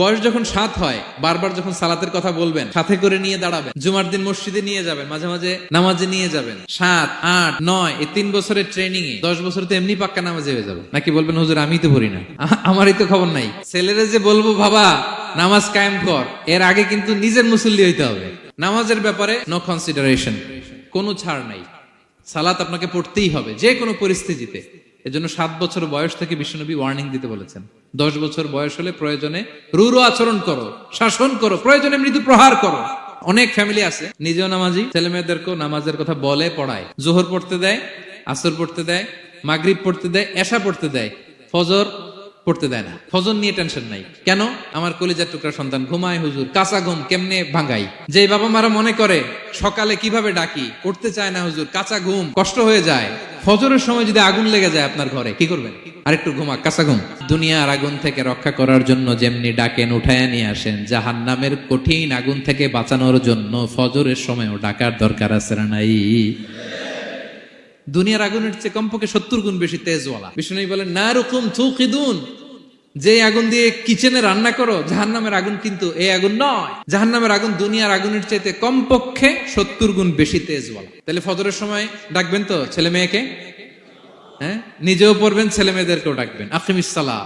বয়স যখন 7 হয়, বারবার যখন সালাতের কথা বলবেন, সাথে করে নিয়ে দাঁড়াবেন, জুমার দিন মসজিদে নিয়ে যাবেন, মাঝে মাঝে নামাজে নিয়ে যাবেন। 7, 8, 9 এই 3 বছরের ট্রেনিং এ 10 বছর তো এমনি পাক্কা নামাজে হয়ে যাবে। নাকি বলবেন হুজুর আমি তো পড়ি না, আমারই তো খবর নাই। ছেলেরা যে বলবো বাবা নামাজ কায়েম কর, এর আগে কিন্তু নিজের মুসল্লি হইতে হবে। নামাজের ব্যাপারে নো কনসিডারেশন, কোনো ছাড় নাই। সালাত আপনাকে পড়তেই হবে যে কোনো পরিস্থিতিতে। এজন্য 7 বছর বয়স থেকে বিশ্বনবী ওয়ার্নিং দিতে বলেছেন। 10 বছর বয়স হলে প্রয়োজনে রূঢ় আচরণ করো, শাসন করো, প্রয়োজনে মৃদু প্রহার করো। অনেক ফ্যামিলি আছে নিজেও নামাজি, ছেলে মেয়েদেরকেও নামাজের কথা বলে পড়ায়। জোহর পড়তে দেয়, আসর পড়তে দেয়, মাগরিব পড়তে দেয়, এশা পড়তে দেয়, ফজর পড়তে দেয় না। ফজর নিয়ে টেনশন নাই। কেন? আমার কলিজার টুকরা সন্তান ঘুমায় হুজুর, কাঁচা ঘুম কেমনে ভাঙাই। যে বাবা মারা মনে করে সকালে কিভাবে ডাকি, উঠতে চায় না হুজুর, কাঁচা ঘুম কষ্ট হয়ে যায়। ফজরের সময় যদি আগুন লেগে যায় আপনার ঘরে, কি করবেন? আরেকটু ঘুমা, কাঁচা ঘুম। দুনিয়ার আগুন থেকে রক্ষা করার জন্য যেমনি ডাকেন, উঠায় নিয়ে আসেন, জাহান্নামের কঠিন আগুন থেকে বাঁচানোর জন্য ফজরের সময়ও ডাকার দরকার আছে না নাই? দুনিয়ার আগুনের চেয়ে কমপক্ষে 70 গুণ বেশি তেজওয়ালা। বিষ্ণু বলেন নারুকুম তুকিদুন, যে আগুন দিয়ে কিচেনে রান্না করো, জাহান্নামের আগুন কিন্তু এই আগুন নয়। জাহান্নামের আগুন দুনিয়ার আগুনের চাইতে কমপক্ষে 70 গুণ বেশি তেজওয়ালা। তাহলে ফজরের সময় ডাকবেন তো ছেলে মেয়েকে, হ্যাঁ, নিজেও পড়বেন, ছেলে মেয়েদেরকেও ডাকবেন। আকিমিস সালাহ।